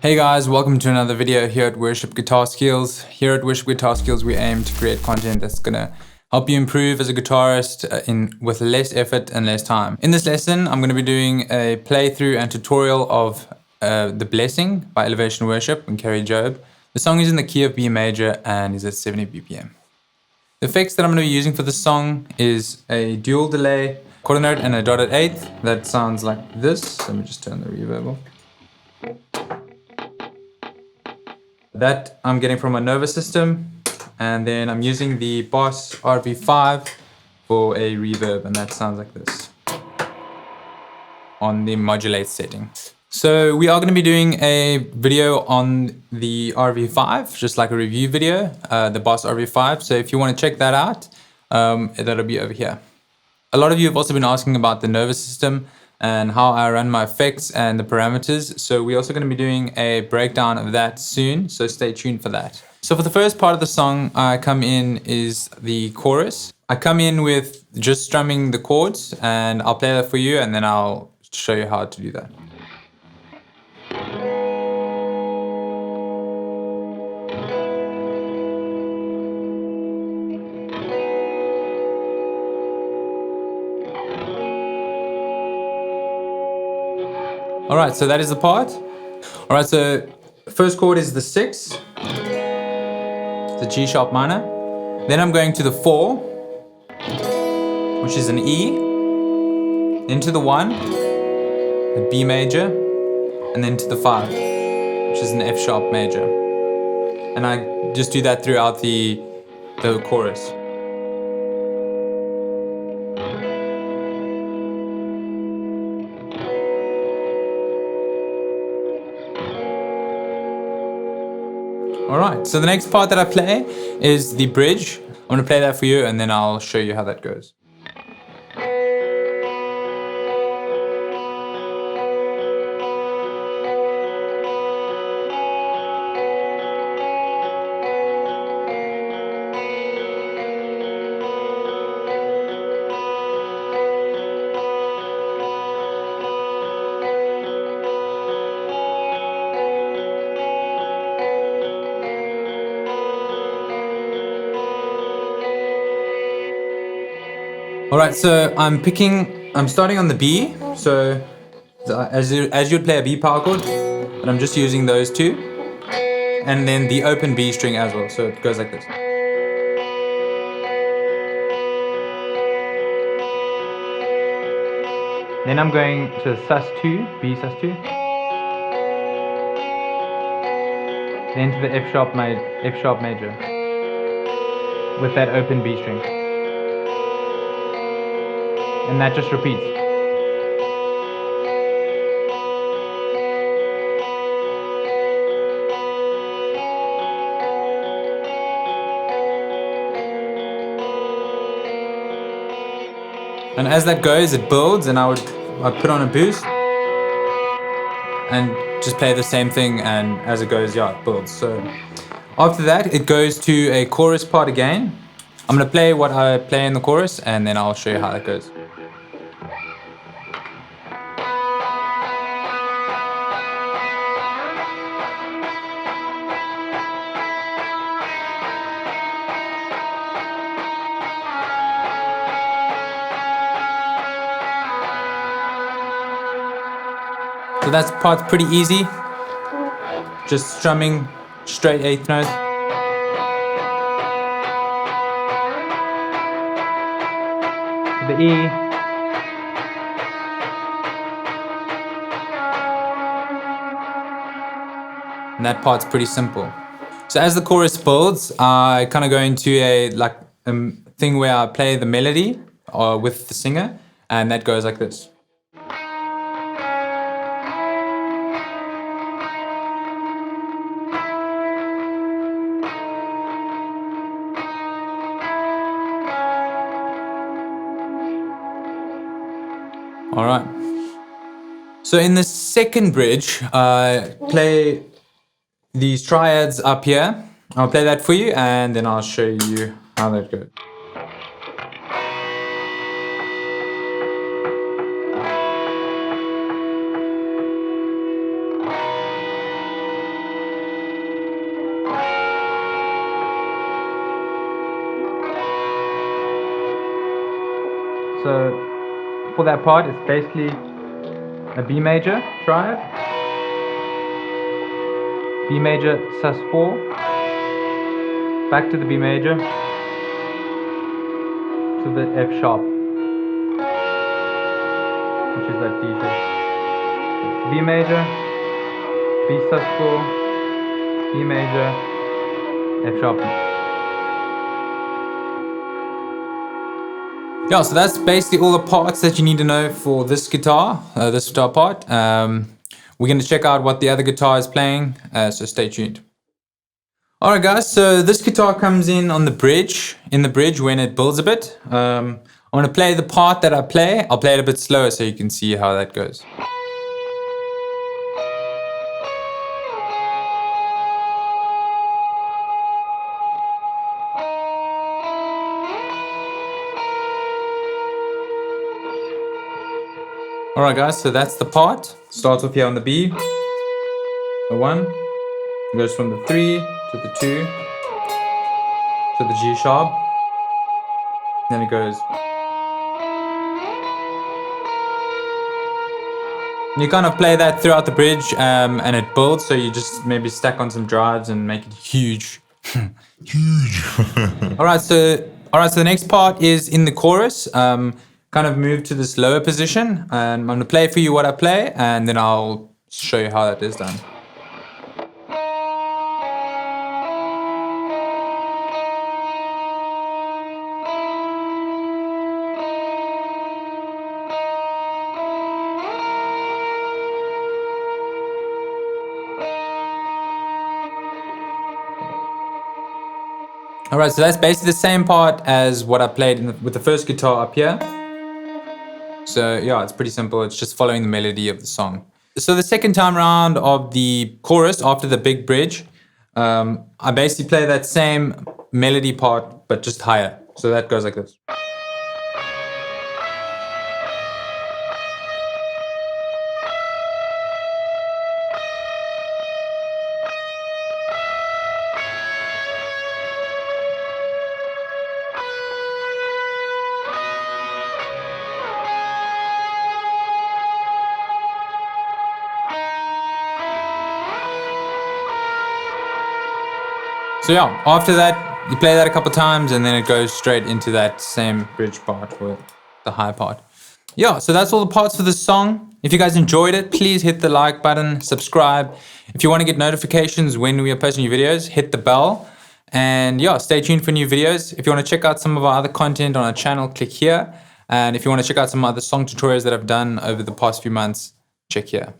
Hey guys, welcome to another video here at Worship Guitar Skills. Here at Worship Guitar Skills, we aim to create content that's gonna help you improve as a guitarist with less effort and less time. In this lesson, I'm gonna be doing a playthrough and tutorial of The Blessing by Elevation Worship and Kerry Job. The song is in the key of B major and is at 70 BPM. The effects that I'm gonna be using for this song is a dual delay, quarter note, and a dotted eighth that sounds like this. Let me just turn the reverb off. That I'm getting from a Nova system, and then I'm using the Boss RV5 for a reverb, and that sounds like this on the modulate setting. So we are going to be doing a video on the RV5, just like a review video, the Boss RV5. So if you want to check that out, that'll be over here. A lot of you have also been asking about the Nova system and how I run my effects and the parameters. So we're also going to be doing a breakdown of that soon, so stay tuned for that. So for the first part of the song, I come in is the chorus. I come in with just strumming the chords, and I'll play that for you, and then I'll show you how to do that. Alright, so that is the part. Alright, so first chord is the 6, the G sharp minor. Then I'm going to the 4, which is an E, into the 1, a B major, and then to the 5, which is an F sharp major. And I just do that throughout the chorus. Alright, so the next part that I play is the bridge. I'm going to play that for you, and then I'll show you how that goes. Alright, so I'm starting on the B, so as you'd play a B power chord, but I'm just using those two, and then the open B string as well, so it goes like this. Then I'm going to sus2, B sus2, then to the F sharp major, with that open B string. And that just repeats. And as that goes, it builds, and I put on a boost and just play the same thing, and as it goes, yeah, it builds. So after that, it goes to a chorus part again. I'm gonna play what I play in the chorus, and then I'll show you how that goes. So that part's pretty easy. Just strumming straight 8th note. The E. And that part's pretty simple. So as the chorus builds, I kind of go into a thing where I play the melody with the singer, and that goes like this. Alright. So in the second bridge, I play these triads up here. I'll play that for you, and then I'll show you how that goes. So for that part, it's basically a B major triad, B major sus4, back to the B major, to the F sharp, which is that D shape. So B major, B sus4, B major, F sharp. Yeah, so that's basically all the parts that you need to know for this guitar part. We're going to check out what the other guitar is playing, so stay tuned. Alright guys, so this guitar comes in on the bridge, when it builds a bit. I'm going to play the part that I play. I'll play it a bit slower so you can see how that goes. Alright guys, so that's the part. Starts off here on the B, the 1, goes from the 3 to the 2 to the G sharp, then it goes. You kind of play that throughout the bridge and it builds, so you just maybe stack on some drives and make it huge. Huge. Alright, so the next part is in the chorus. Kind of move to this lower position, and I'm going to play for you what I play, and then I'll show you how that is done. Alright, so that's basically the same part as what I played with the first guitar up here. So yeah, it's pretty simple. It's just following the melody of the song. So the second time round of the chorus after the big bridge, I basically play that same melody part, but just higher. So that goes like this. So yeah, after that, you play that a couple times and then it goes straight into that same bridge part with the high part. Yeah, so that's all the parts for this song. If you guys enjoyed it, please hit the like button, subscribe. If you want to get notifications when we are posting new videos, hit the bell. And yeah, stay tuned for new videos. If you want to check out some of our other content on our channel, click here. And if you want to check out some other song tutorials that I've done over the past few months, check here.